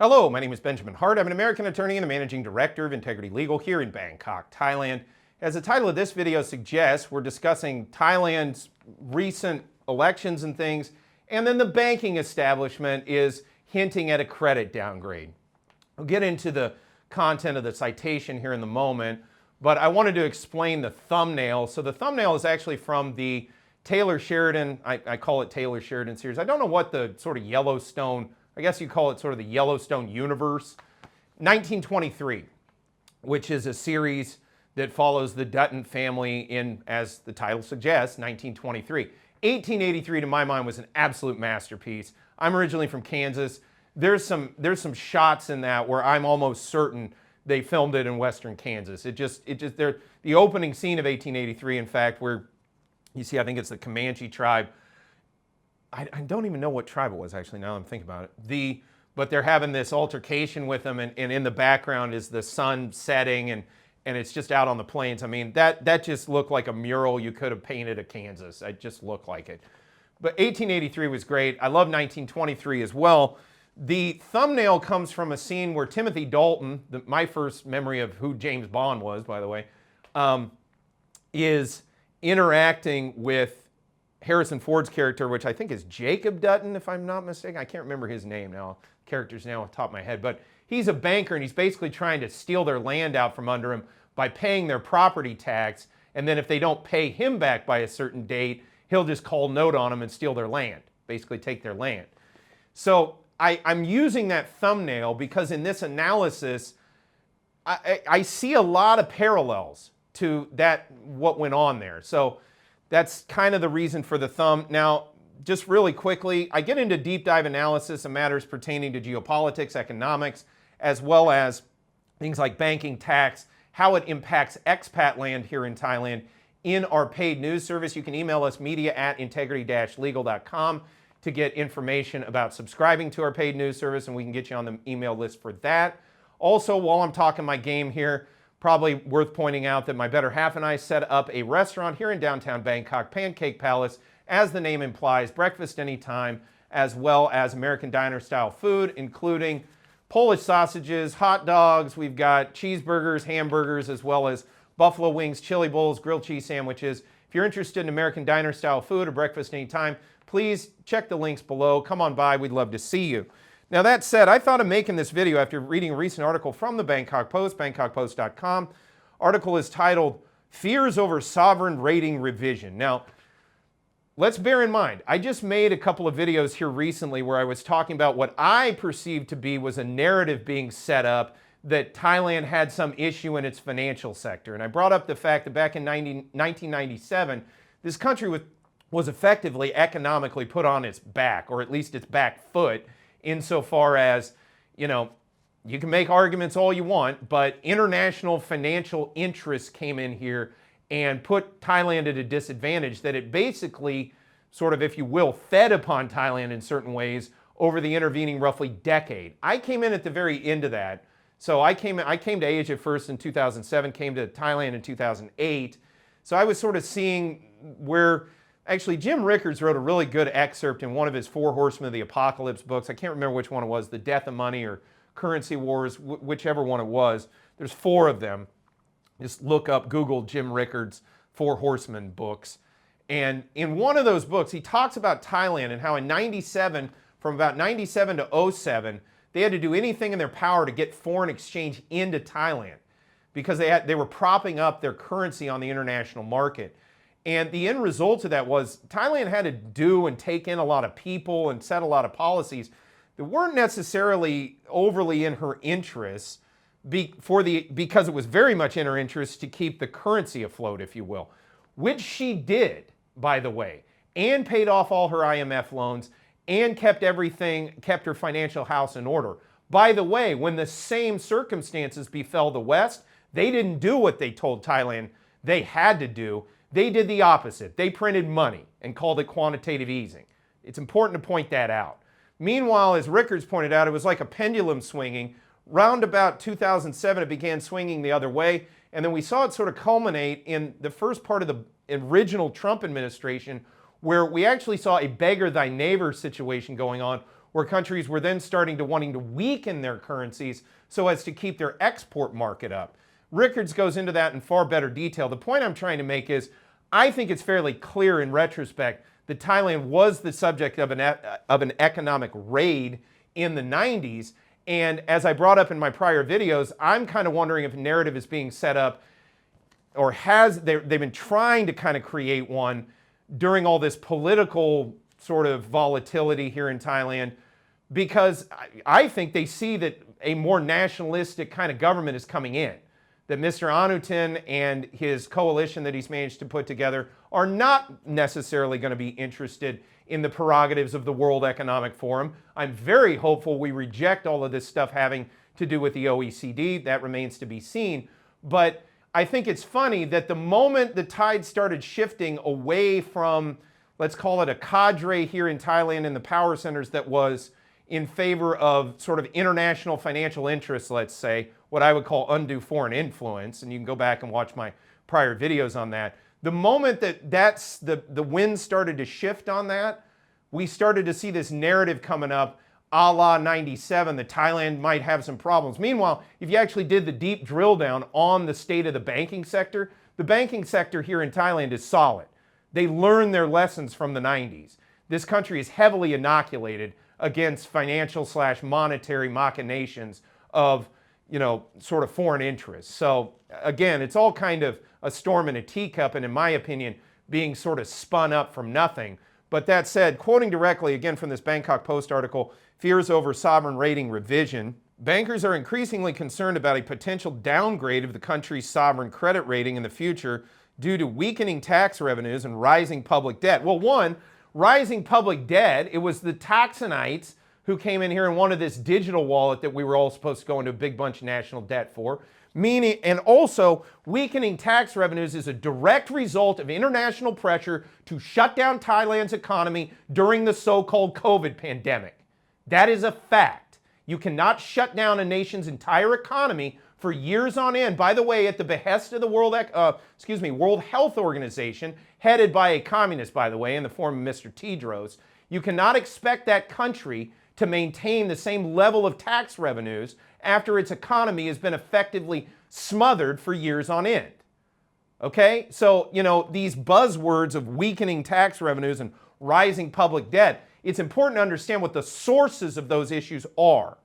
Hello, my name is Benjamin Hart. I'm an American attorney and the managing director of Integrity Legal here in Bangkok, Thailand. As the title of this video suggests, we're discussing Thailand's recent elections and things, and then the banking establishment is hinting at a credit downgrade. We'll get into the content of the citation here in the moment, but I wanted to explain the thumbnail. So the thumbnail is actually from the Taylor Sheridan, I call it Taylor Sheridan series. I don't know what the sort of Yellowstone, I guess you call it sort of the Yellowstone universe. 1923, which is a series that follows the Dutton family in, as the title suggests, 1923. 1883 to my mind was an absolute masterpiece. I'm originally from Kansas. There's some shots in that where I'm almost certain they filmed it in western Kansas. The opening scene of 1883, in fact, where you see, I think it's the Comanche tribe. I don't even know what tribe it was, actually, now I'm thinking about it. But they're having this altercation with them, and in the background is the sun setting, and it's just out on the plains. I mean, that just looked like a mural you could have painted of Kansas. It just looked like it. But 1883 was great. I love 1923 as well. The thumbnail comes from a scene where Timothy Dalton, my first memory of who James Bond was, by the way, is interacting with Harrison Ford's character, which I think is Jacob Dutton, if I'm not mistaken. I can't remember his name now, character's now off the top of my head, but he's a banker and he's basically trying to steal their land out from under him by paying their property tax, and then if they don't pay him back by a certain date, he'll just call note on them and steal their land, basically take their land. So I'm using that thumbnail because in this analysis, I see a lot of parallels to what went on there. So that's kind of the reason for the thumb. Now, just really quickly, I get into deep dive analysis of matters pertaining to geopolitics, economics, as well as things like banking, tax, how it impacts expat land here in Thailand in our paid news service. You can email us media@integrity-legal.com to get information about subscribing to our paid news service, and we can get you on the email list for that. Also, while I'm talking my game here, probably worth pointing out that my better half and I set up a restaurant here in downtown Bangkok, Pancake Palace, as the name implies, breakfast anytime, as well as American diner style food, including Polish sausages, hot dogs, we've got cheeseburgers, hamburgers, as well as buffalo wings, chili bowls, grilled cheese sandwiches. If you're interested in American diner style food or breakfast anytime, please check the links below. Come on by, we'd love to see you. Now that said, I thought of making this video after reading a recent article from the Bangkok Post, bangkokpost.com. Article is titled, Fears Over Sovereign Rating Revision. Now, let's bear in mind, I just made a couple of videos here recently where I was talking about what I perceived to be was a narrative being set up that Thailand had some issue in its financial sector. And I brought up the fact that back in 1997, this country was effectively economically put on its back, or at least its back foot, insofar as, you know, you can make arguments all you want, but international financial interests came in here and put Thailand at a disadvantage that it basically sort of, if you will, fed upon Thailand in certain ways over the intervening roughly decade. I came in at the very end of that. So I came to Asia first in 2007, came to Thailand in 2008. So I was sort of seeing where, actually, Jim Rickards wrote a really good excerpt in one of his Four Horsemen of the Apocalypse books. I can't remember which one it was, The Death of Money or Currency Wars, whichever one it was. There's four of them. Just look up, Google Jim Rickards' Four Horsemen books. And in one of those books, he talks about Thailand and how in 97, from about 97 to 07, they had to do anything in their power to get foreign exchange into Thailand because they were propping up their currency on the international market. And the end result of that was Thailand had to do and take in a lot of people and set a lot of policies that weren't necessarily overly in her interests because it was very much in her interest to keep the currency afloat, if you will, which she did, by the way, and paid off all her IMF loans and kept her financial house in order. By the way, when the same circumstances befell the West, they didn't do what they told Thailand they had to do. They did the opposite. They printed money and called it quantitative easing. It's important to point that out. Meanwhile, as Rickards pointed out, it was like a pendulum swinging. Round about 2007, it began swinging the other way, and then we saw it sort of culminate in the first part of the original Trump administration, where we actually saw a beggar thy neighbor situation going on, where countries were then starting to wanting to weaken their currencies so as to keep their export market up. Rickards goes into that in far better detail. The point I'm trying to make is, I think it's fairly clear in retrospect that Thailand was the subject of an economic raid in the 90s. And as I brought up in my prior videos, I'm kind of wondering if a narrative is being set up, or they've been trying to kind of create one during all this political sort of volatility here in Thailand, because I think they see that a more nationalistic kind of government is coming in. That Mr. Anutin and his coalition that he's managed to put together are not necessarily going to be interested in the prerogatives of the World Economic Forum. I'm very hopeful we reject all of this stuff having to do with the OECD. That remains to be seen. But I think it's funny that the moment the tide started shifting away from, let's call it a cadre here in Thailand in the power centers that was in favor of sort of international financial interests, let's say, what I would call undue foreign influence, and you can go back and watch my prior videos on that. The moment that the wind started to shift on that, we started to see this narrative coming up, a la 97, that Thailand might have some problems. Meanwhile, if you actually did the deep drill down on the state of the banking sector here in Thailand is solid. They learned their lessons from the 90s. This country is heavily inoculated against financial/monetary machinations of, sort of foreign interests. So again, it's all kind of a storm in a teacup, and in my opinion, being sort of spun up from nothing. But that said, quoting directly again from this Bangkok Post article, fears over sovereign rating revision. Bankers are increasingly concerned about a potential downgrade of the country's sovereign credit rating in the future due to weakening tax revenues and rising public debt. Well, one, rising public debt, it was the Taxonites who came in here and wanted this digital wallet that we were all supposed to go into a big bunch of national debt for. Meaning, and also, weakening tax revenues is a direct result of international pressure to shut down Thailand's economy during the so-called COVID pandemic. That is a fact. You cannot shut down a nation's entire economy for years on end. By the way, at the behest of the World Health Organization, headed by a communist, by the way, in the form of Mr. Tedros, you cannot expect that country to maintain the same level of tax revenues after its economy has been effectively smothered for years on end. Okay? So, these buzzwords of weakening tax revenues and rising public debt, it's important to understand what the sources of those issues are.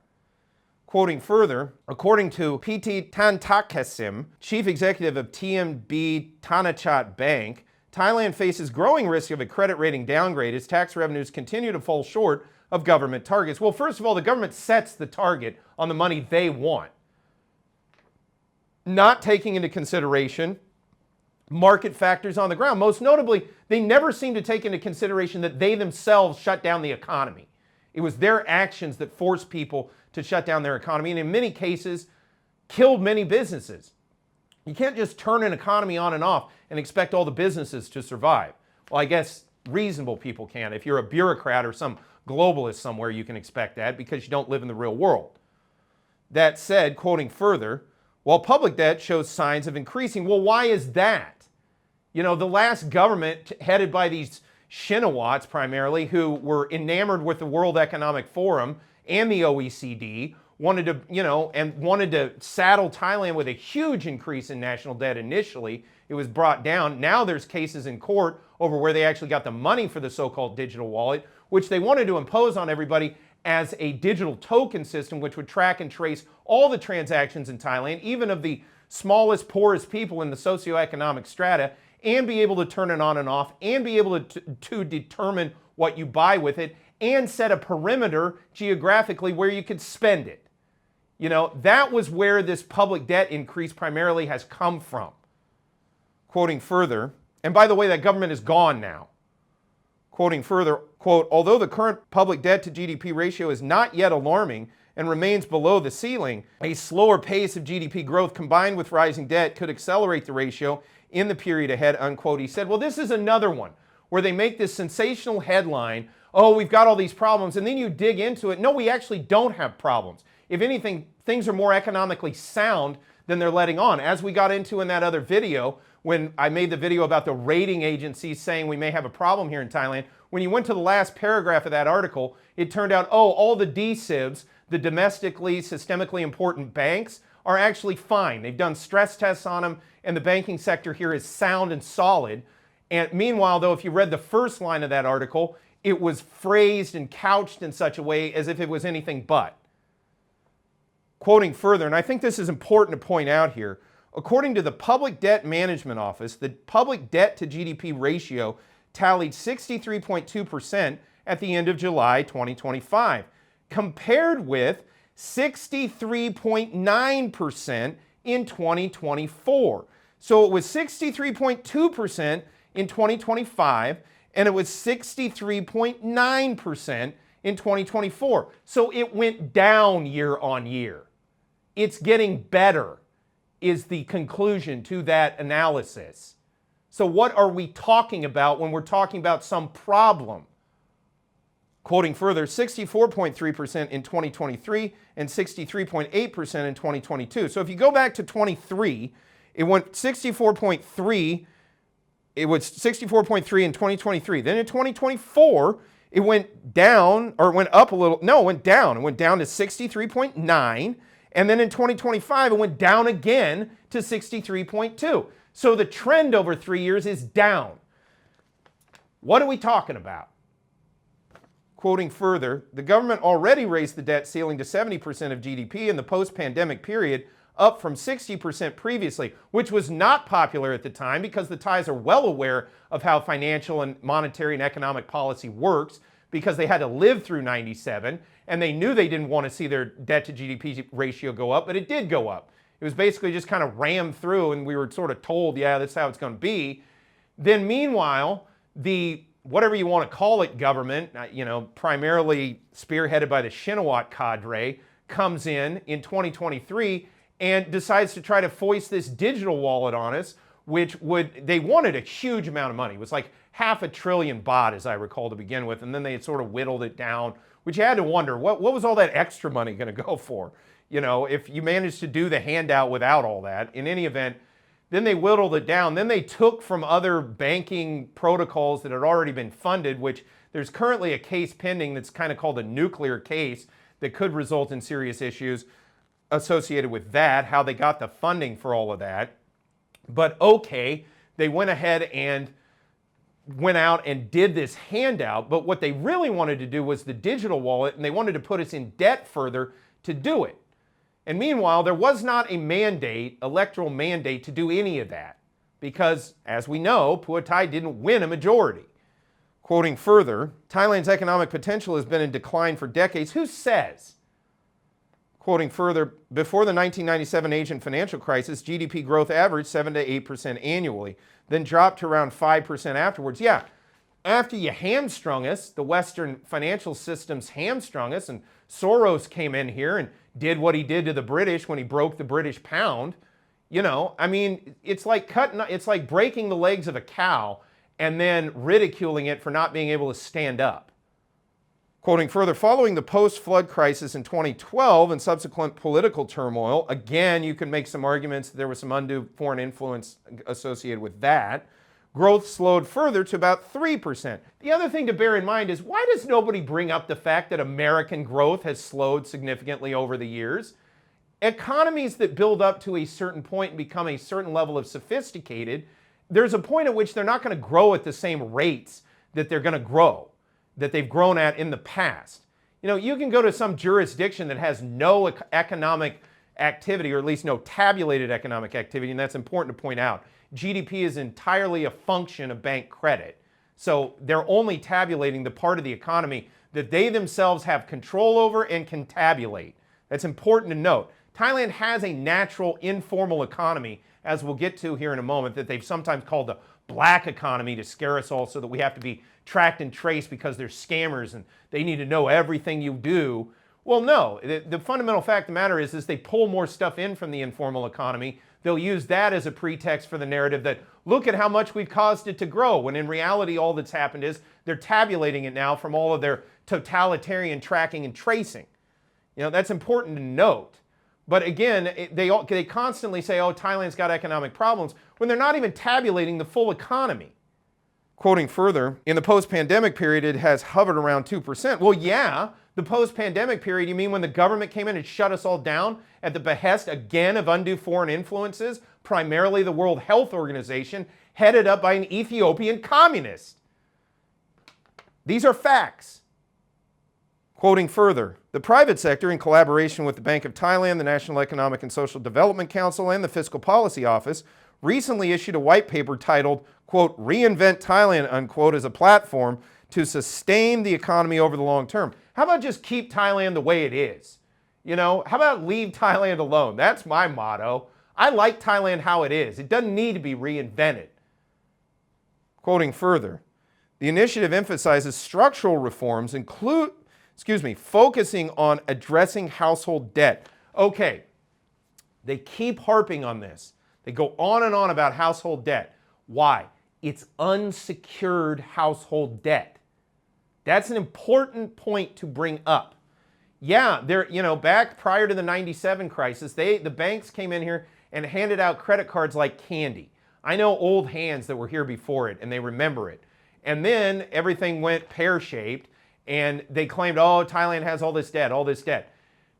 Quoting further, according to PT Tantakasim, chief executive of TMB Thanachart Bank, Thailand faces growing risk of a credit rating downgrade as tax revenues continue to fall short of government targets. Well, first of all, the government sets the target on the money they want, not taking into consideration market factors on the ground. Most notably, they never seem to take into consideration that they themselves shut down the economy. It was their actions that forced people to shut down their economy, and in many cases, killed many businesses. You can't just turn an economy on and off and expect all the businesses to survive. Well, I guess reasonable people can. If you're a bureaucrat or some globalist somewhere, you can expect that because you don't live in the real world. That said, quoting further, while public debt shows signs of increasing, well, why is that? The last government headed by these Shinawats primarily, who were enamored with the World Economic Forum and the OECD, wanted to saddle Thailand with a huge increase in national debt initially. It was brought down. Now there's cases in court over where they actually got the money for the so-called digital wallet, which they wanted to impose on everybody as a digital token system, which would track and trace all the transactions in Thailand, even of the smallest, poorest people in the socioeconomic strata, and be able to turn it on and off, and be able to determine what you buy with it, and set a perimeter geographically where you could spend it. That was where this public debt increase primarily has come from. Quoting further, and by the way, that government is gone now. Quoting further, quote, although the current public debt to GDP ratio is not yet alarming and remains below the ceiling, a slower pace of GDP growth combined with rising debt could accelerate the ratio in the period ahead, unquote. He said, well, this is another one where they make this sensational headline, oh, we've got all these problems, and then you dig into it. No, we actually don't have problems. If anything, things are more economically sound than they're letting on. As we got into in that other video, when I made the video about the rating agencies saying we may have a problem here in Thailand. When you went to the last paragraph of that article, it turned out, oh, all the DSIBs, the domestically, systemically important banks, are actually fine. They've done stress tests on them, and the banking sector here is sound and solid. And meanwhile, though, if you read the first line of that article, it was phrased and couched in such a way as if it was anything but. Quoting further, and I think this is important to point out here, according to the Public Debt Management Office, the public debt to GDP ratio tallied 63.2% at the end of July 2025, compared with 63.9% in 2024. So it was 63.2% in 2025, and it was 63.9% in 2024. So it went down year on year. It's getting better, is the conclusion to that analysis. So what are we talking about when we're talking about some problem? Quoting further, 64.3% in 2023 and 63.8% in 2022. So if you go back to 23, it went 64.3. It was 64.3 in 2023. Then in 2024, it went down, or it went up a little. No, it went down. It went down to 63.9. And then in 2025, it went down again to 63.2. So the trend over 3 years is down. What are we talking about? Quoting further, the government already raised the debt ceiling to 70% of GDP in the post-pandemic period, up from 60% previously, which was not popular at the time because the Thais are well aware of how financial and monetary and economic policy works, because they had to live through 97, and they knew they didn't want to see their debt to GDP ratio go up, but it did go up. It was basically just kind of rammed through, and we were sort of told, yeah, that's how it's going to be. Then meanwhile, the whatever you want to call it government, primarily spearheaded by the Shinawat cadre, comes in 2023 and decides to try to foist this digital wallet on us, which they wanted a huge amount of money. It was like 500 billion baht, as I recall, to begin with, and then they had sort of whittled it down, which you had to wonder, what was all that extra money going to go for? If you managed to do the handout without all that. In any event, then they whittled it down. Then they took from other banking protocols that had already been funded, which there's currently a case pending that's kind of called a nuclear case that could result in serious issues associated with that, how they got the funding for all of that. But okay, they went ahead and went out and did this handout, but what they really wanted to do was the digital wallet, and they wanted to put us in debt further to do it. And meanwhile, there was not a mandate, electoral mandate, to do any of that, because, as we know, Pheu Thai didn't win a majority. Quoting further, Thailand's economic potential has been in decline for decades. Who says? Quoting further, before the 1997 Asian financial crisis, GDP growth averaged 7 to 8% annually, then dropped to around 5% afterwards. Yeah, after you hamstrung us, the Western financial systems hamstrung us, and Soros came in here and did what he did to the British when he broke the British pound. It's like breaking the legs of a cow and then ridiculing it for not being able to stand up. Quoting further, following the post-flood crisis in 2012 and subsequent political turmoil, again, you can make some arguments that there was some undue foreign influence associated with that. Growth slowed further to about 3%. The other thing to bear in mind is, why does nobody bring up the fact that American growth has slowed significantly over the years? Economies that build up to a certain point and become a certain level of sophisticated, there's a point at which they're not going to grow at the same rates that they're going to grow, that they've grown at in the past. You can go to some jurisdiction that has no economic activity, or at least no tabulated economic activity, and that's important to point out. GDP is entirely a function of bank credit. So they're only tabulating the part of the economy that they themselves have control over and can tabulate. That's important to note. Thailand has a natural informal economy, as we'll get to here in a moment, that they've sometimes called the black economy to scare us all so that we have to be tracked and traced because they're scammers and they need to know everything you do. Well, no. The fundamental fact of the matter is they pull more stuff in from the informal economy. They'll use that as a pretext for the narrative that, look at how much we've caused it to grow, when in reality all that's happened is they're tabulating it now from all of their totalitarian tracking and tracing. That's important to note. But again, they constantly say, oh, Thailand's got economic problems, when they're not even tabulating the full economy. Quoting further, in the post-pandemic period, it has hovered around 2%. Well, yeah, the post-pandemic period, you mean when the government came in and shut us all down at the behest, again, of undue foreign influences, primarily the World Health Organization, headed up by an Ethiopian communist. These are facts. Quoting further, the private sector, in collaboration with the Bank of Thailand, the National Economic and Social Development Council, and the Fiscal Policy Office, recently issued a white paper titled, quote, Reinvent Thailand, unquote, as a platform to sustain the economy over the long term. How about just keep Thailand the way it is? You know, how about leave Thailand alone? That's my motto. I like Thailand how it is. It doesn't need to be reinvented. Quoting further, the initiative emphasizes structural reforms, focusing on addressing household debt. Okay, they keep harping on this. They go on and on about household debt. Why? It's unsecured household debt. That's an important point to bring up. Yeah, back prior to the 97 crisis, the banks came in here and handed out credit cards like candy. I know old hands that were here before it, and they remember it. And then everything went pear-shaped, and they claimed, oh, Thailand has all this debt, all this debt.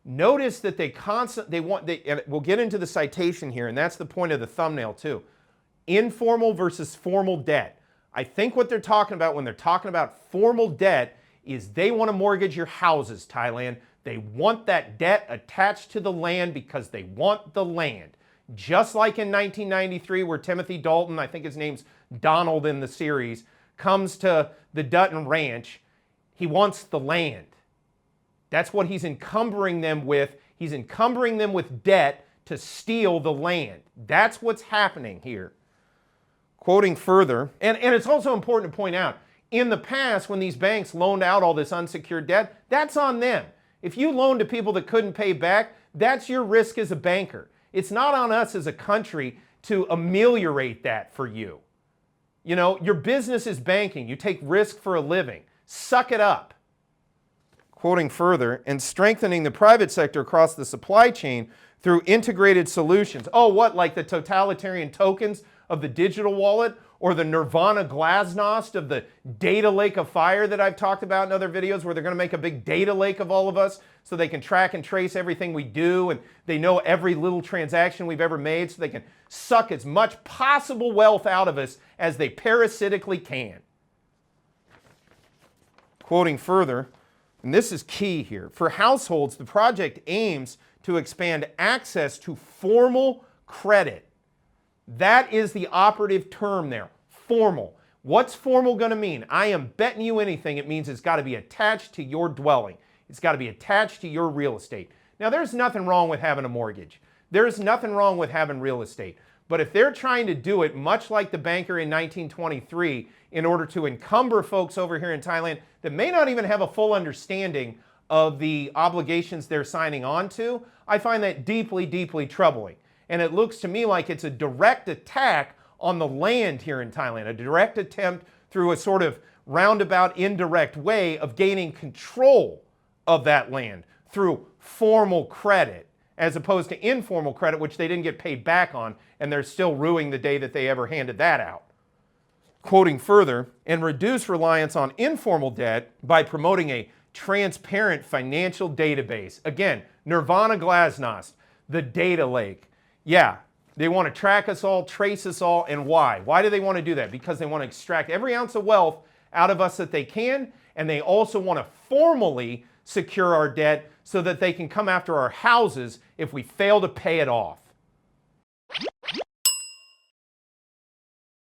Notice that and we'll get into the citation here, and that's the point of the thumbnail too. Informal versus formal debt. I think what they're talking about when they're talking about formal debt is they want to mortgage your houses, Thailand. They want that debt attached to the land because they want the land. Just like in 1993 where Timothy Dalton, I think his name's Donald in the series, comes to the Dutton Ranch, he wants the land. That's what he's encumbering them with. He's encumbering them with debt to steal the land. That's what's happening here. Quoting further, and it's also important to point out, in the past when these banks loaned out all this unsecured debt, that's on them. If you loan to people that couldn't pay back, that's your risk as a banker. It's not on us as a country to ameliorate that for you. You know, your business is banking. You take risk for a living. Suck it up. Quoting further, and strengthening the private sector across the supply chain through integrated solutions. Oh, what, like the totalitarian tokens of the digital wallet or the Nirvana glasnost of the data lake of fire that I've talked about in other videos where they're going to make a big data lake of all of us so they can track and trace everything we do and they know every little transaction we've ever made so they can suck as much possible wealth out of us as they parasitically can. Quoting further, and this is key here, for households, the project aims to expand access to formal credit. That is the operative term there, formal. What's formal going to mean? I am betting you anything it means it's got to be attached to your dwelling. It's got to be attached to your real estate. Now, there's nothing wrong with having a mortgage. There's nothing wrong with having real estate. But if they're trying to do it much like the banker in 1923 in order to encumber folks over here in Thailand that may not even have a full understanding of the obligations they're signing on to, I find that deeply, deeply troubling. And it looks to me like it's a direct attack on the land here in Thailand, a direct attempt through a sort of roundabout, indirect way of gaining control of that land through formal credit, as opposed to informal credit, which they didn't get paid back on, and they're still rueing the day that they ever handed that out. Quoting further, and reduce reliance on informal debt by promoting a transparent financial database. Again, Nirvana glasnost, the data lake. Yeah, they want to track us all, trace us all, and why? Why do they want to do that? Because they want to extract every ounce of wealth out of us that they can, and they also want to formally secure our debt so that they can come after our houses if we fail to pay it off.